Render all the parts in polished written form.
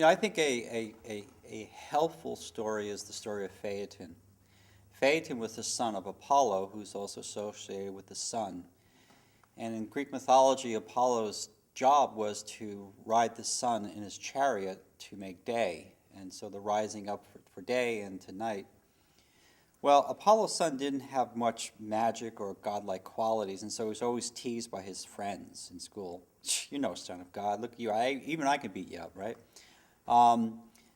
I think a helpful story is the story of Phaeton. Phaeton was the son of Apollo, who's also associated with the sun. And in Greek mythology, Apollo's job was to ride the sun in his chariot to make day, and so the rising up for day and to night. Well, Apollo's son didn't have much magic or godlike qualities, and so he was always teased by his friends in school. You know, son of God, look at you, even I can beat you up, right?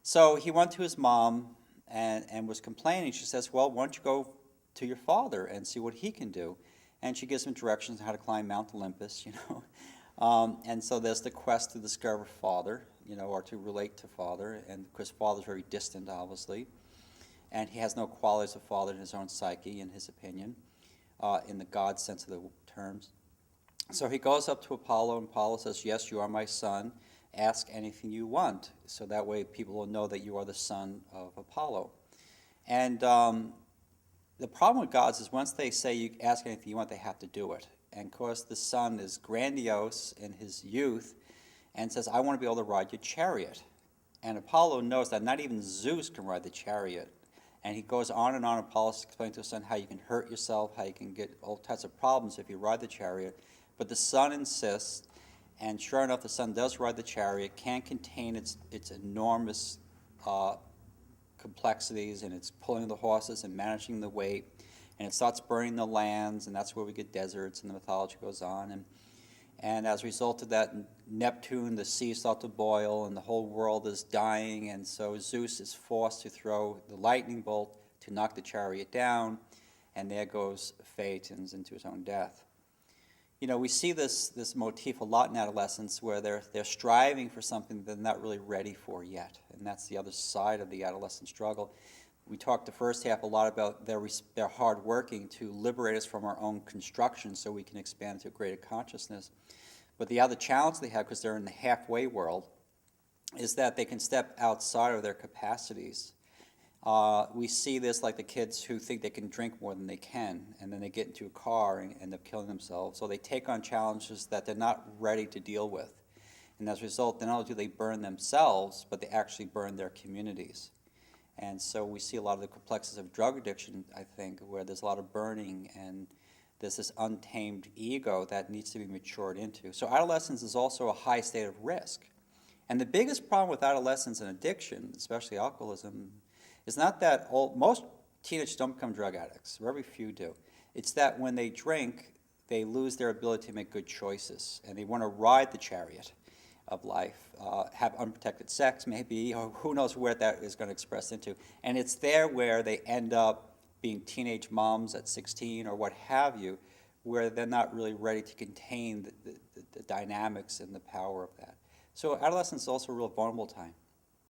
So he went to his mom and was complaining. She says, well, why don't you go to your father and see what he can do? And she gives him directions on how to climb Mount Olympus, and so there's the quest to discover father, or to relate to father, and because father's very distant, obviously, and he has no qualities of father in his own psyche, in his opinion, in the God sense of the terms. So he goes up to Apollo, and Apollo says, yes, you are my son. Ask anything you want, so that way people will know that you are the son of Apollo. And the problem with gods is once they say you ask anything you want, they have to do it. And of course, the son is grandiose in his youth and says, I want to be able to ride your chariot. And Apollo knows that not even Zeus can ride the chariot. And he goes on, and Apollo explains to his son how you can hurt yourself, how you can get all types of problems if you ride the chariot. But the son insists, and sure enough, the son does ride the chariot, can't contain its enormous complexities, and it's pulling the horses and managing the weight, and it starts burning the lands, and that's where we get deserts, and the mythology goes on. And as a result of that, Neptune, the seas start to boil, and the whole world is dying, and so Zeus is forced to throw the lightning bolt to knock the chariot down, and there goes Phaeton into his own death. We see this motif a lot in adolescence where they're striving for something they're not really ready for yet, and that's the other side of the adolescent struggle. We talked the first half a lot about their hard working to liberate us from our own construction so we can expand to greater consciousness. But the other challenge they have, because they're in the halfway world, is that they can step outside of their capacities. We see this like the kids who think they can drink more than they can, and then they get into a car and end up killing themselves. So they take on challenges that they're not ready to deal with. And as a result, not only do they burn themselves, but they actually burn their communities. And so we see a lot of the complexities of drug addiction, I think, where there's a lot of burning and there's this untamed ego that needs to be matured into. So adolescence is also a high state of risk. And the biggest problem with adolescence and addiction, especially alcoholism, is not that most teenagers don't become drug addicts, very few do. It's that when they drink, they lose their ability to make good choices, and they want to ride the chariot of life, have unprotected sex maybe, or who knows where that is going to express into. And it's there where they end up being teenage moms at 16 or what have you, where they're not really ready to contain the dynamics and the power of that. So adolescence is also a real vulnerable time.